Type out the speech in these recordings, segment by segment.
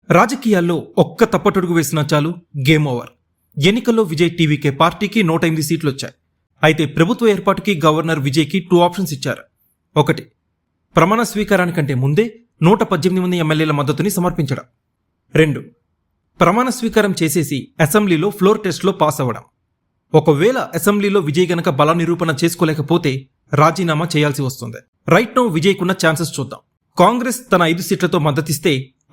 రాజకీయాల్లో ఒక్క తప్పటడుగు వేసినా చాలు గేమ్ ఓవర్. ఎన్నికల్లో విజయ్ టీవీకే పార్టీకి 108 సీట్లు వచ్చాయి. అయితే ప్రభుత్వ ఏర్పాటుకి గవర్నర్ విజయ్కి 2 ఆప్షన్స్ ఇచ్చారు. 1. ప్రమాణ స్వీకారానికంటే ముందే 118 మంది ఎమ్మెల్యేల మద్దతుని సమర్పించడం. 2. ప్రమాణ స్వీకారం చేసేసి అసెంబ్లీలో ఫ్లోర్ టెస్ట్లో పాస్ అవ్వడం. ఒకవేళ అసెంబ్లీలో విజయ్ గనక బల నిరూపణ చేసుకోలేకపోతే రాజీనామా చేయాల్సి వస్తుంది. రైట్ నౌ విజయ్కున్న ఛాన్సెస్ చూద్దాం. కాంగ్రెస్ తన 5 సీట్లతో మద్దతిస్తే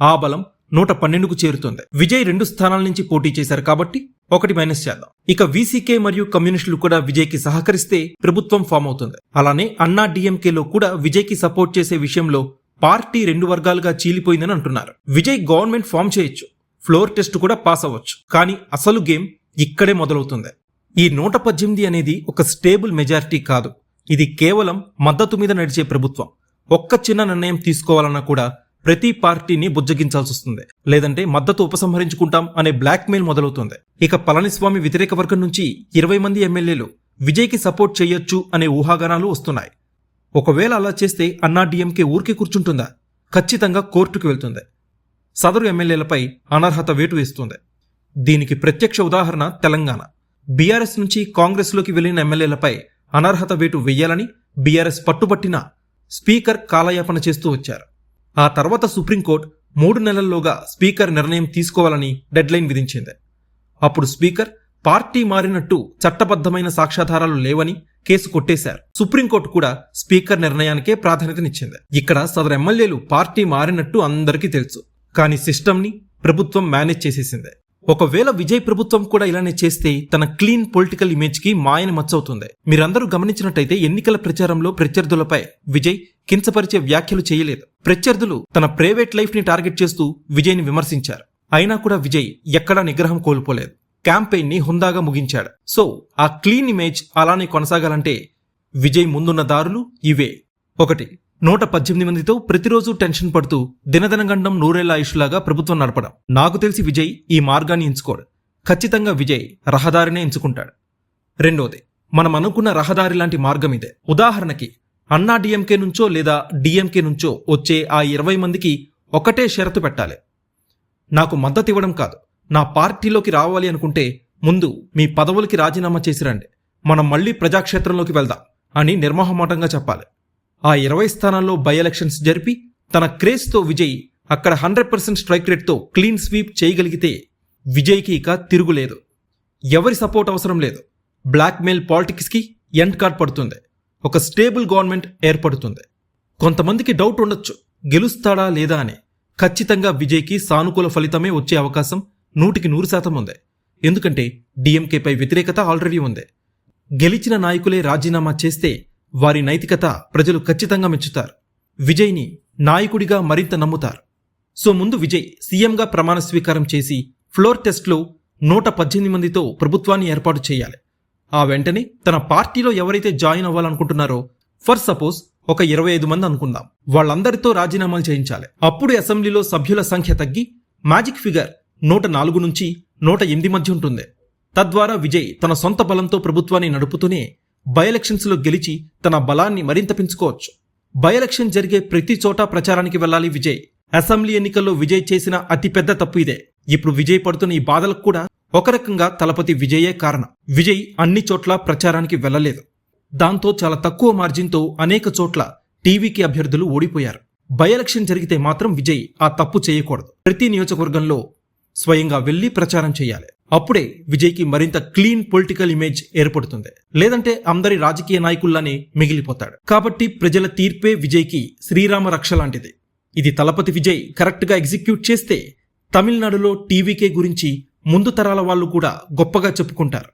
ఆ బలం 112కు చేరుతుంది. విజయ్ 2 స్థానాల నుంచి పోటీ చేశారు కాబట్టి 1 మైనస్ చేద్దాం. ఇక వీసీకే మరియు కమ్యూనిస్టులు కూడా విజయ్కి సహకరిస్తే ప్రభుత్వం ఫామ్ అవుతుంది. అలానే అన్నా డిఎంకేలో కూడా విజయ్కి సపోర్ట్ చేసే విషయంలో పార్టీ 2 వర్గాలుగా చీలిపోయిందని అంటున్నారు. విజయ్ గవర్నమెంట్ ఫామ్ చేయొచ్చు, ఫ్లోర్ టెస్ట్ కూడా పాస్ అవ్వచ్చు. కానీ అసలు గేమ్ ఇక్కడే మొదలవుతుంది. ఈ 118 అనేది ఒక స్టేబుల్ మెజారిటీ కాదు. ఇది కేవలం మద్దతు మీద నడిచే ప్రభుత్వం. ఒక్క చిన్న నిర్ణయం తీసుకోవాలన్నా కూడా ప్రతి పార్టీని బుజ్జగించాల్సి వస్తుంది. లేదంటే మద్దతు ఉపసంహరించుకుంటాం అనే బ్లాక్మెయిల్ మొదలవుతుంది. ఇక పళనిస్వామి వ్యతిరేక వర్గం నుంచి 20 మంది ఎమ్మెల్యేలు విజయ్కి సపోర్ట్ చేయొచ్చు అనే ఊహాగానాలు వస్తున్నాయి. ఒకవేళ అలా చేస్తే అన్నా డిఎంకే ఊరికే కూర్చుంటుందా? ఖచ్చితంగా కోర్టుకు వెళ్తుంది. సదరు ఎమ్మెల్యేలపై అనర్హత వేటు వేస్తుంది. దీనికి ప్రత్యక్ష ఉదాహరణ తెలంగాణ. బీఆర్ఎస్ నుంచి కాంగ్రెస్లోకి వెళ్లిన ఎమ్మెల్యేలపై అనర్హత వేటు వెయ్యాలని బీఆర్ఎస్ పట్టుబట్టినా స్పీకర్ కాలయాపన చేస్తూ వచ్చారు. ఆ తర్వాత సుప్రీంకోర్టు 3 నెలల్లోగా స్పీకర్ నిర్ణయం తీసుకోవాలని డెడ్లైన్ విధించింది. అప్పుడు స్పీకర్ పార్టీ మారినట్టు చట్టబద్ధమైన సాక్ష్యాధారాలు లేవని కేసు కొట్టేశారు. సుప్రీంకోర్టు కూడా స్పీకర్ నిర్ణయానికే ప్రాధాన్యతనిచ్చింది. ఇక్కడ సదరు ఎమ్మెల్యేలు పార్టీ మారినట్టు అందరికీ తెలుసు. కానీ సిస్టమ్ని ప్రభుత్వం మేనేజ్ చేసేసింది. ఒకవేళ విజయ్ ప్రభుత్వం కూడా ఇలానే చేస్తే తన క్లీన్ పొలిటికల్ ఇమేజ్ కి మాయని మచ్చవుతుంది. మీరందరూ గమనించినట్టయితే ఎన్నికల ప్రచారంలో ప్రత్యర్థులపై విజయ్ కించపరిచే వ్యాఖ్యలు చేయలేదు. ప్రత్యర్థులు తన ప్రైవేట్ లైఫ్ ని టార్గెట్ చేస్తూ విజయ్ ని విమర్శించారు. అయినా కూడా విజయ్ ఎక్కడా నిగ్రహం కోల్పోలేదు. క్యాంపెయిన్ ని హుందాగా ముగించాడు. సో ఆ క్లీన్ ఇమేజ్ అలానే కొనసాగాలంటే విజయ్ ముందున్న దారులు ఇవే. 1. 118 మందితో ప్రతిరోజు టెన్షన్ పడుతూ దినదినగండం నూరేళ్ల ఆయుష్లాగా ప్రభుత్వం నడపడం. నాకు తెలిసి విజయ్ ఈ మార్గాన్ని ఎంచుకోడు. ఖచ్చితంగా విజయ్ రహదారినే ఎంచుకుంటాడు. 2. మనం అనుకున్న రహదారి లాంటి మార్గం ఇదే. ఉదాహరణకి అన్నా డిఎంకే నుంచో లేదా డిఎంకే నుంచో వచ్చే ఆ 20 మందికి ఒకటే షరతు పెట్టాలి. నాకు మద్దతు ఇవ్వడం కాదు, నా పార్టీలోకి రావాలి అనుకుంటే ముందు మీ పదవులకి రాజీనామా చేసిరండి, మనం మళ్లీ ప్రజాక్షేత్రంలోకి వెళ్దాం అని నిర్మోహమాటంగా చెప్పాలి. ఆ 20 స్థానాల్లో బై ఎలక్షన్స్ జరిపి తన క్రేజ్తో విజయ్ అక్కడ 100% స్ట్రైక్ రేట్తో క్లీన్ స్వీప్ చేయగలిగితే విజయ్కి ఇక తిరుగులేదు. ఎవరి సపోర్ట్ అవసరం లేదు. బ్లాక్మెయిల్ పాలిటిక్స్కి ఎండ్ కార్డ్ పడుతుంది. ఒక స్టేబుల్ గవర్నమెంట్ ఏర్పడుతుంది. కొంతమందికి డౌట్ ఉండొచ్చు గెలుస్తాడా లేదా అని. ఖచ్చితంగా విజయ్కి సానుకూల ఫలితమే వచ్చే అవకాశం 100% ఉంది. ఎందుకంటే డిఎంకేపై వ్యతిరేకత ఆల్రెడీ ఉంది. గెలిచిన నాయకులే రాజీనామా చేస్తే వారి నైతికత ప్రజలు ఖచ్చితంగా మెచ్చుతారు. విజయ్ని నాయకుడిగా మరింత నమ్ముతారు. సో ముందు విజయ్ సీఎంగా ప్రమాణ స్వీకారం చేసి ఫ్లోర్ టెస్ట్లో 118 మందితో ప్రభుత్వాన్ని ఏర్పాటు చేయాలి. ఆ వెంటనే తన పార్టీలో ఎవరైతే జాయిన్ అవ్వాలనుకుంటున్నారో, ఫర్ సపోజ్ ఒక 25 మంది అనుకుందాం, వాళ్ళందరితో రాజీనామాలు చేయించాలి. అప్పుడు అసెంబ్లీలో సభ్యుల సంఖ్య తగ్గి మ్యాజిక్ ఫిగర్ 104 నుంచి 108 మధ్య ఉంటుంది. తద్వారా విజయ్ తన సొంత బలంతో ప్రభుత్వాన్ని నడుపుతూనే బై ఎలక్షన్స్ లో గెలిచి తన బలాన్ని మరింత పెంచుకోవచ్చు. బై ఎలక్షన్ జరిగే ప్రతి చోట ప్రచారానికి వెళ్లాలి విజయ్. అసెంబ్లీ ఎన్నికల్లో విజయ్ చేసిన అతిపెద్ద తప్పు ఇదే. ఇప్పుడు విజయ్ పడుతున్న ఈ బాధలకు కూడా ఒక రకంగా తలపతి విజయే కారణం. విజయ్ అన్ని చోట్ల ప్రచారానికి వెళ్లలేదు. దాంతో చాలా తక్కువ మార్జిన్తో అనేక చోట్ల టీవీకి అభ్యర్థులు ఓడిపోయారు. బై ఎలక్షన్ జరిగితే మాత్రం విజయ్ ఆ తప్పు చేయకూడదు. ప్రతి నియోజకవర్గంలో స్వయంగా వెళ్లి ప్రచారం చేయాలి. అప్పుడే విజయ్కి మరింత క్లీన్ పొలిటికల్ ఇమేజ్ ఏర్పడుతుంది. లేదంటే అందరి రాజకీయ నాయకుల్లానే మిగిలిపోతాడు. కాబట్టి ప్రజల తీర్పే విజయ్కి శ్రీరామ రక్ష లాంటిది. ఇది తలపతి విజయ్ కరెక్ట్గా ఎగ్జిక్యూట్ చేస్తే తమిళనాడులో టీవీకే గురించి ముందు తరాల వాళ్ళు కూడా గొప్పగా చెప్పుకుంటారు.